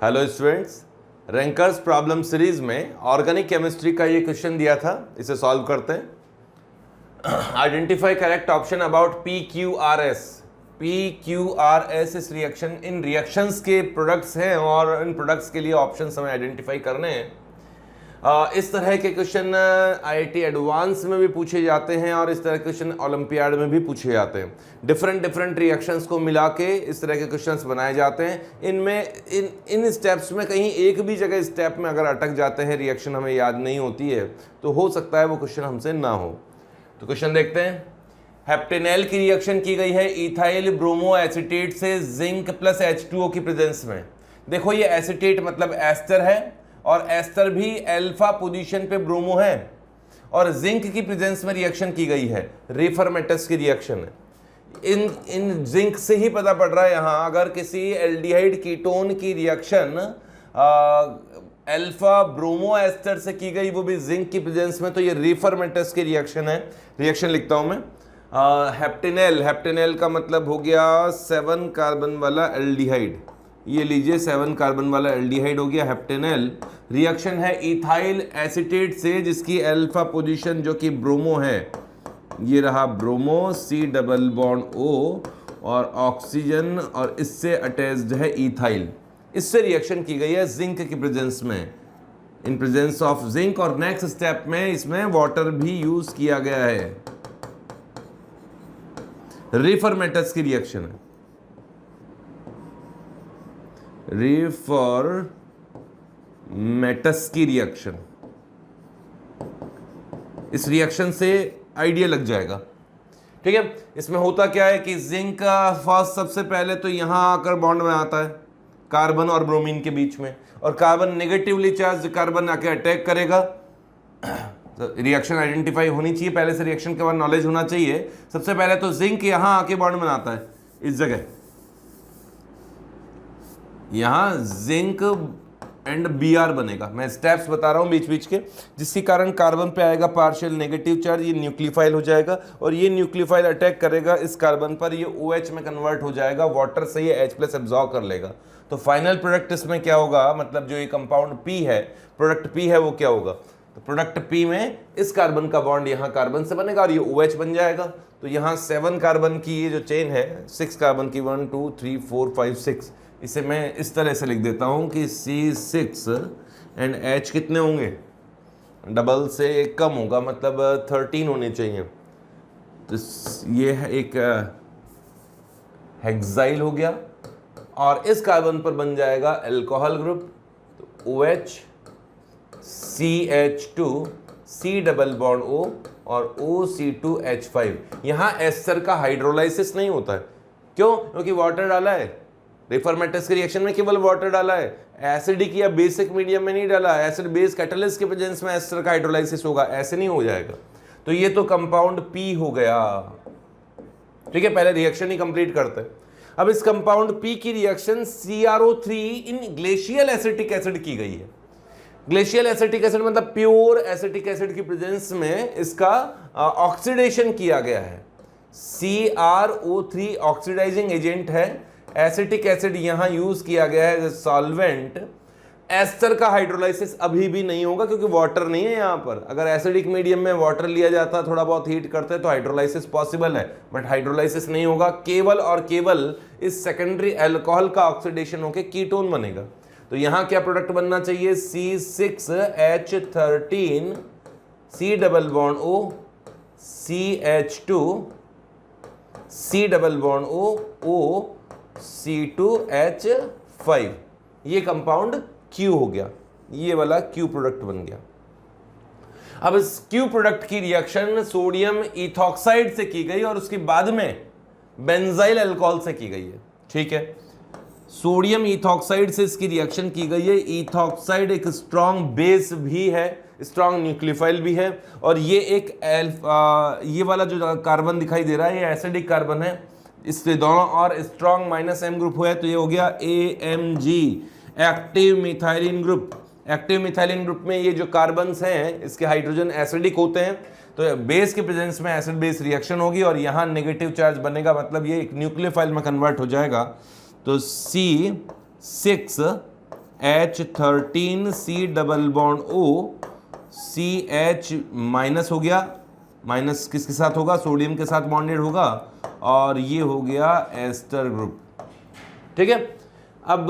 Hello students, rankers problem series में organic chemistry का ये क्वेश्चन दिया था, इसे सॉल्व करते हैं। Identify correct option about P Q R S. P Q R S इस रिएक्शन, इन रिएक्शंस के प्रोडक्ट्स हैं और इन प्रोडक्ट्स के लिए ऑप्शंस हमें आइडेंटिफाई करने हैं। इस तरह के क्वेश्चन आईआईटी एडवांस में भी पूछे जाते हैं और इस तरह के क्वेश्चन ओलंपियाड में भी पूछे जाते हैं। डिफरेंट रिएक्शंस को मिला के इस तरह के क्वेश्चंस बनाए जाते हैं। इनमें इन स्टेप्स में कहीं एक भी जगह स्टेप में अगर अटक जाते हैं, रिएक्शन हमें याद नहीं होती है, तो हो सकता है वो क्वेश्चन हमसे ना हो। तो क्वेश्चन देखते हैं। हेप्टेनॉल की रिएक्शन की गई है इथाइल ब्रोमो एसीटेट से जिंक प्लस H2O की प्रेजेंस में। देखो ये एसीटेट मतलब एस्टर है और एस्टर भी अल्फा पोजीशन पे ब्रोमो है और जिंक की प्रेजेंस में रिएक्शन की गई है। रिफरमेटस की रिएक्शन है। इन जिंक से ही पता पड़ रहा है यहाँ, अगर किसी एल्डिहाइड कीटोन की रिएक्शन अल्फा ब्रोमो एस्टर से की गई, वो भी जिंक की प्रेजेंस में, तो ये रिफरमेटस की रिएक्शन है। रिएक्शन लिखता हूं मैं। हेप्टेनॉल का मतलब हो गया 7 कार्बन वाला एल्डिहाइड। ये लीजिए 7 कार्बन वाला एल्डिहाइड हो गया हेप्टेनॉल। रिएक्शन है इथाइल एसीटेट से जिसकी अल्फा पोजीशन जो कि ब्रोमो है, ये रहा bromo, C double bond O और ऑक्सीजन और इससे अटैच्ड है इथाइल। इससे रिएक्शन की गई है जिंक की प्रेजेंस में, इन प्रेजेंस ऑफ जिंक। और नेक्स्ट स्टेप में इसमें वाटर भी यूज किया गया है। रिफरमेटस की रिएक्शन है। रिफरमेटस की रिएक्शन, इस रिएक्शन से आइडिया लग जाएगा। ठीक है, इसमें होता क्या है कि जिंक का फर्स्ट सबसे पहले तो यहां आकर बॉन्ड में आता है कार्बन और ब्रोमीन के बीच में, और कार्बन नेगेटिवली चार्ज कार्बन आके अटैक करेगा। तो रिएक्शन आइडेंटिफाई होनी चाहिए, पहले से रिएक्शन के बाद नॉलेज होना चाहिए। सबसे पहले तो जिंक यहां आके बॉन्ड बनाता है इस जगह, यहां जिंक एंड Br बनेगा। मैं स्टेप्स बता रहा हूं बीच बीच के, जिसके कारण कार्बन पे आएगा पार्शियल नेगेटिव चार्ज, ये न्यूक्लियोफाइल हो जाएगा और ये न्यूक्लियोफाइल अटैक करेगा इस कार्बन पर, ये OH में कन्वर्ट हो जाएगा, वाटर से ये H+ एब्जॉर्ब कर लेगा। तो फाइनल प्रोडक्ट इसमें क्या होगा, मतलब जो ये कंपाउंड P है, प्रोडक्ट P है, वो क्या होगा, तो प्रोडक्ट P में इस कार्बन का बॉन्ड यहाँ कार्बन से बनेगा और ये OH बन जाएगा। तो यहाँ 7 कार्बन की ये जो चेन है, 6 कार्बन की 1 2 3 4 5 6, इसे मैं इस तरह से लिख देता हूँ कि C6 एंड H कितने होंगे, डबल से एक कम होगा, मतलब 13 होने चाहिए। तो ये है एक हेक्साइल हो गया और इस कार्बन पर बन जाएगा अल्कोहल ग्रुप, तो OH CH2 C double bond O और OC2H5। यहाँ एस्टर का हाइड्रोलाइसिस नहीं होता है, क्यों, क्योंकि वाटर डाला है। रिफरमेटस के रिएक्शन में केवल वाटर डाला है, एसिडिक या बेसिक मीडियम में नहीं डाला। एसिड बेस कैटलिस्ट के प्रेजेंस में एस्टर का हाइड्रोलाइसिस होगा, ऐसे नहीं हो जाएगा। तो ये तो कंपाउंड P हो गया। ठीक है, पहले रिएक्शन ही कंप्लीट करते हैं। अब इस कंपाउंड P की रिएक्शन CrO3 इन ग्लेशियल एसिटिक एसिड की गई है। ग्लेशियल एसिटिक एसिड मतलब प्योर एसिटिक एसिड की प्रेजेंस में इसका ऑक्सीडेशन किया गया है। CrO3 ऑक्सीडाइजिंग एजेंट है। एसिटिक एसिड यहां यूज किया गया है सॉल्वेंट। एस्टर का हाइड्रोलाइसिस अभी भी नहीं होगा क्योंकि वाटर नहीं है यहां पर। अगर एसिडिक मीडियम में वाटर लिया जाता, थोड़ा बहुत हीट करते तो हाइड्रोलाइसिस पॉसिबल है, बट हाइड्रोलाइसिस नहीं होगा। केवल और केवल इस सेकेंडरी अल्कोहल का ऑक्सीडेशन होकर कीटोन बनेगा। तो यहां क्या प्रोडक्ट बनना चाहिए, C6H13 C double bond O CH2 C double bond O C2H5। ये कंपाउंड Q हो गया, ये वाला Q प्रोडक्ट बन गया। अब इस Q प्रोडक्ट की रिएक्शन सोडियम इथॉक्साइड से की गई और उसके बाद में बेंजाइल अल्कोहल से की गई है। ठीक है, सोडियम इथॉक्साइड से इसकी रिएक्शन की गई है। इथॉक्साइड एक स्ट्रॉन्ग बेस भी है, स्ट्रॉन्ग न्यूक्लियोफाइल भी है, और ये एक ये वाला जो कार्बन दिखाई दे रहा है ये एसिडिक कार्बन है। इससे दोनों और स्ट्रॉन्ग -M ग्रुप हुआ है, तो ये हो गया AMG active methylene group. Active methylene group में ये जो कार्बन्स हैं इसके हाइड्रोजन एसिडिक होते हैं, तो बेस के प्रेजेंस में एसिड बेस रिएक्शन होगी और यहाँ नेगेटिव चार्ज बनेगा, मतलब ये एक न्यूक्लियोफाइल में कन्वर्ट हो जाएगा। तो C6 H13 double bond O, CH minus हो गया, माइनस किसके साथ होगा, सोडियम के साथ बॉन्डेड होगा, और ये हो गया एस्टर ग्रुप। ठीक है, अब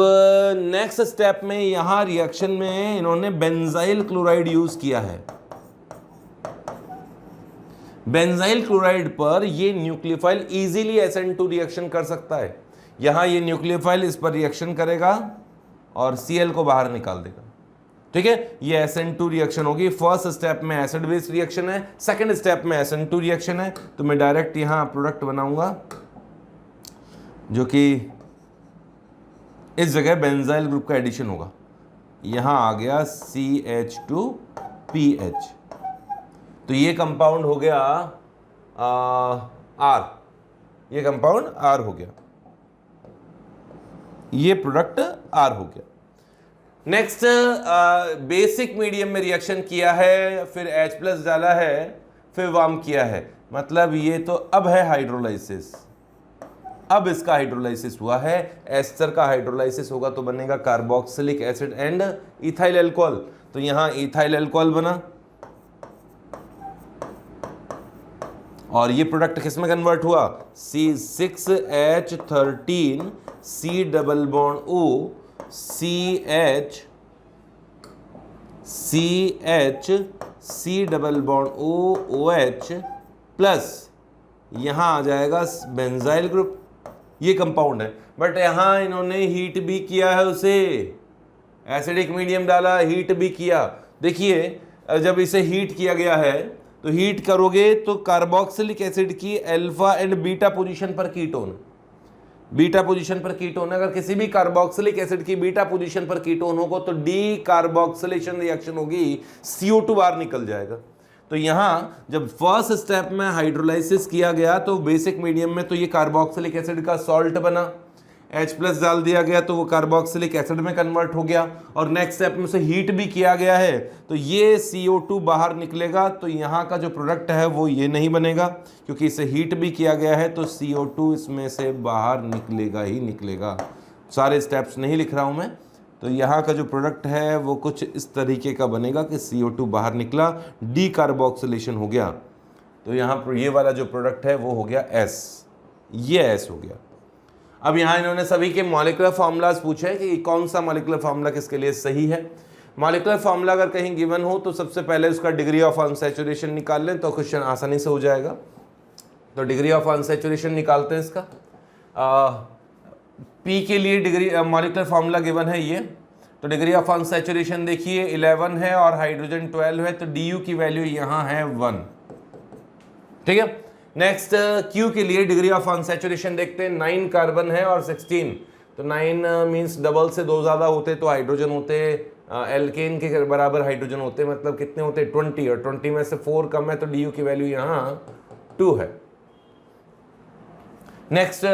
नेक्स्ट स्टेप में यहां रिएक्शन में इन्होंने बेंजाइल क्लोराइड यूज किया है। बेंजाइल क्लोराइड पर ये न्यूक्लियोफाइल इजीली SN2 रिएक्शन कर सकता है। यहां ये न्यूक्लियोफाइल इस पर रिएक्शन करेगा और Cl को बाहर निकाल देगा। ठीक है, ये SN2 रिएक्शन होगी। फर्स्ट स्टेप में एसिड बेस रिएक्शन है, सेकंड स्टेप में SN2 रिएक्शन है। तो मैं डायरेक्ट यहां प्रोडक्ट बनाऊंगा जो कि इस जगह बेंजाइल ग्रुप का एडिशन होगा। यहां आ गया CH2PH, तो ये कंपाउंड हो गया R, ये कंपाउंड R हो गया, ये प्रोडक्ट R हो गया। नेक्स्ट बेसिक मीडियम में रिएक्शन किया है, फिर H+ डाला है, फिर वार्म किया है, मतलब ये तो अब है हाइड्रोलाइसिस। अब इसका हाइड्रोलाइसिस हुआ है, एस्टर का हाइड्रोलाइसिस होगा तो बनेगा carboxylic acid and ethyl alcohol. तो यहां इथाइल अल्कोहल बना, और ये प्रोडक्ट किस में कन्वर्ट हुआ, C6H13 C double bond O CH C double bond O OH plus यहां आ जाएगा बेंजाइल ग्रुप। ये कंपाउंड है, बट यहां इन्होंने हीट भी किया है उसे, एसिडिक मीडियम डाला, हीट भी किया। देखिए जब इसे हीट किया गया है तो हीट करोगे तो कार्बोक्सिलिक एसिड की अल्फा एंड बीटा पोजीशन पर कीटोन, बीटा पोजीशन पर कीटोन, अगर किसी भी कार्बोक्सिलिक एसिड की बीटा पोजीशन पर कीटोन होगा तो डी कार्बोक्सिलेशन रिएक्शन होगी, CO2 बाहर निकल जाएगा। तो यहां जब फर्स्ट स्टेप में हाइड्रोलाइसिस किया गया तो बेसिक मीडियम में तो ये कार्बोक्सिलिक एसिड का सॉल्ट बना, H+ डाल दिया गया तो वो कार्बोक्सिलिक एसिड में कन्वर्ट हो गया, और नेक्स्ट स्टेप में उसे हीट भी किया गया है तो ये CO2 बाहर निकलेगा। तो यहाँ का जो प्रोडक्ट है वो ये नहीं बनेगा, क्योंकि इसे हीट भी किया गया है तो CO2 इसमें से बाहर निकलेगा ही निकलेगा। सारे स्टेप्स नहीं लिख रहा हूँ मैं। तो यहाँ का जो प्रोडक्ट है वो कुछ इस तरीके का बनेगा कि CO2 बाहर निकला, डी कार्बोक्सिलेशन हो गया। तो यहाँ पर ये वाला जो प्रोडक्ट है वो हो गया S, ये S हो गया। अब यहाँ इन्होंने सभी के मॉलिक्यूलर फार्मूलाज पूछे कि कौन सा मॉलिक्यूलर फार्मूला किसके लिए सही है। मॉलिक्यूलर फार्मूला अगर कहीं गिवन हो तो सबसे पहले उसका डिग्री ऑफ अनसैचुरेशन निकाल लें तो क्वेश्चन आसानी से हो जाएगा। तो डिग्री ऑफ अनसैचुरेशन निकालते हैं इसका। पी के लिए डिग्री मॉलिक्यूलर फार्मूला गिवन है ये। तो डिग्री ऑफ अनसैचुरेशन देखिए 11 है और हाइड्रोजन 12 है, तो डी की वैल्यू यहाँ है 1। ठीक है, नेक्स्ट क्यू के लिए डिग्री ऑफ अनसैचुरेशन देखते हैं। 9 कार्बन है और 16, तो 9 मीन्स डबल से 2 ज़्यादा होते तो हाइड्रोजन होते, एल्केन के बराबर हाइड्रोजन होते, मतलब कितने होते 20, और 20 में से 4 कम है तो डी की वैल्यू यहाँ 2 है। नेक्स्ट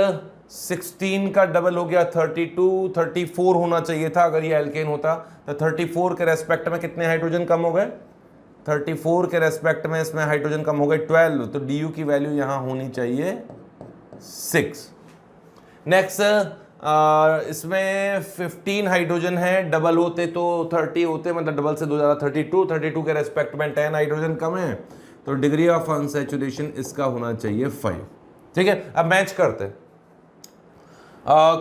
16 का डबल हो गया 32, 34 होना चाहिए था अगर ये एल्केन होता। तो 34 के रेस्पेक्ट में कितने हाइड्रोजन कम हो गए, 34 के रेस्पेक्ट में इसमें हाइड्रोजन कम हो गए 12, तो डी की वैल्यू यहाँ होनी चाहिए 6। नेक्स्ट इसमें 15 हाइड्रोजन है, डबल होते तो 30 होते, मतलब डबल से 2 ज़्यादा 32 के रेस्पेक्ट में 10 हाइड्रोजन कम है, तो डिग्री ऑफ अनसैचुरेशन इसका होना चाहिए 5। ठीक है, अब मैच करते हैं।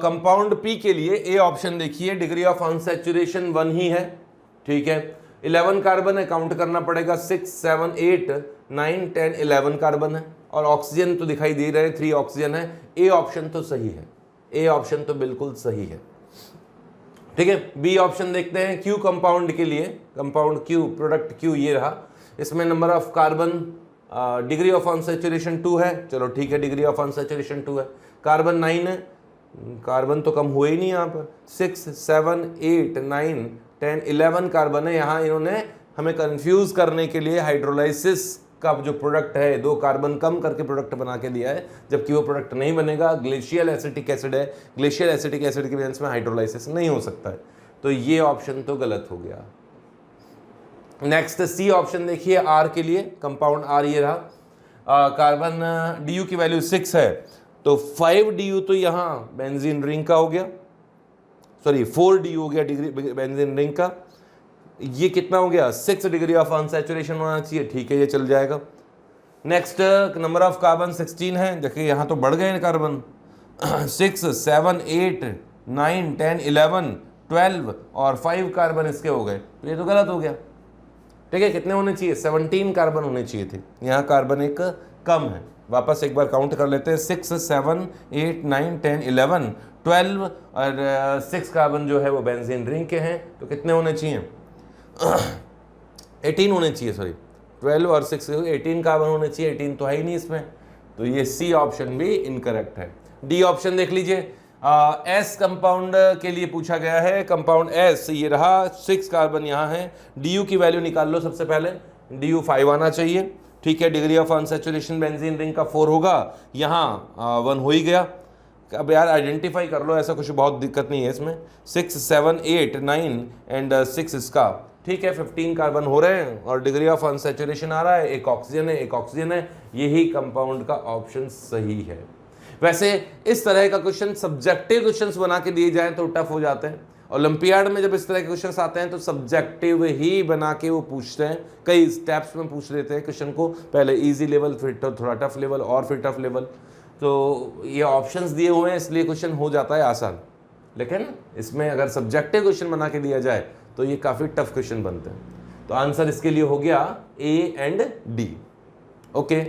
कंपाउंड पी के लिए ए ऑप्शन देखिए, डिग्री ऑफ अनसैचुरेशन 1 ही है। ठीक है, 11 कार्बन है, काउंट करना पड़ेगा 6, 7, 8, 9, 10, 11 कार्बन है, और ऑक्सीजन तो दिखाई दे रहे हैं 3 ऑक्सीजन है। ए ऑप्शन तो सही है, ए ऑप्शन तो बिल्कुल सही है। ठीक है, बी ऑप्शन देखते हैं क्यू कंपाउंड के लिए। कंपाउंड क्यू, प्रोडक्ट क्यू ये रहा, इसमें number of carbon, degree of unsaturation 2 है, चलो ठीक है, डिग्री ऑफ अनसैचुरेशन 2 है। कार्बन 9 है, कार्बन तो कम हुए ही नहीं यहाँ पर, 6, 7, 8, 9, 10, 11 कार्बन है। यहाँ इन्होंने हमें कंफ्यूज करने के लिए हाइड्रोलाइसिस का जो प्रोडक्ट है 2 कार्बन कम करके प्रोडक्ट बना के दिया है, जबकि वो प्रोडक्ट नहीं बनेगा। ग्लेशियल एसिटिक एसिड है, ग्लेशियल एसिटिक एसिड के प्रेजेंस में हाइड्रोलाइसिस नहीं हो सकता है, तो ये ऑप्शन तो गलत हो गया। नेक्स्ट सी ऑप्शन देखिए, आर के लिए, कंपाउंड आर ये रहा, कार्बन डी की वैल्यू 6 है, तो 5 DU तो यहाँ बेंजीन रिंग का हो गया, सॉरी 4D हो गया डिग्री बेंजीन रिंग का। ये कितना हो गया, 6 डिग्री ऑफ अनसैचुरेशन होना चाहिए, ठीक है ये चल जाएगा। नेक्स्ट नंबर ऑफ कार्बन 16 है, देखिए यहाँ तो बढ़ गए कार्बन 6 7 8 9 10 11 12 और 5 कार्बन इसके हो गए, तो ये तो गलत हो गया। ठीक है, कितने होने चाहिए, 17 कार्बन होने चाहिए थे, यहाँ कार्बन एक कम है। वापस एक बार काउंट कर लेते हैं, 6 7 8 9 10 11 12 और 6 कार्बन जो है वो बेंजीन रिंग के हैं, तो कितने होने चाहिए 18 होने चाहिए, सॉरी 12 और 6 18 कार्बन होने चाहिए, 18 तो है ही नहीं इसमें, तो ये सी ऑप्शन भी इनकरेक्ट है। डी ऑप्शन देख लीजिए, एस कंपाउंड के लिए पूछा गया है, कंपाउंड एस ये रहा, 6 कार्बन यहाँ है, डी यू की वैल्यू निकाल लो सबसे पहले, डी यू 5 आना चाहिए, ठीक है। Degree of unsaturation benzene ring का 4 होगा, यहाँ 1 हो ही गया। अब यार आइडेंटिफाई कर लो, ऐसा कुछ बहुत दिक्कत नहीं है इसमें, 6 7 8 9 एंड 6 इसका, ठीक है 15 कार्बन हो रहे हैं और डिग्री ऑफ अनसैचुरेशन आ रहा है, एक ऑक्सीजन है एक ऑक्सीजन है, यही कंपाउंड का ऑप्शन सही है। वैसे इस तरह का क्वेश्चन सब्जेक्टिव क्वेश्चंस बना के दिए जाएं तो टफ हो जाते हैं, ओलंपियाड में जब इस तरह के क्वेश्चंस आते हैं तो सब्जेक्टिव ही बना के वो पूछते हैं, कई स्टेप्स में पूछ लेते हैं क्वेश्चन को, पहले इजी लेवल फिर थोड़ा टफ लेवल और फिर टफ लेवल, तो ये ऑप्शंस दिए हुए हैं इसलिए क्वेश्चन हो जाता है आसान। लेकिन इसमें अगर सब्जेक्टिव क्वेश्चन बना के दिया जाए तो ये काफ़ी टफ क्वेश्चन बनते हैं। तो आंसर इसके लिए हो गया ए एंड डी। ओके।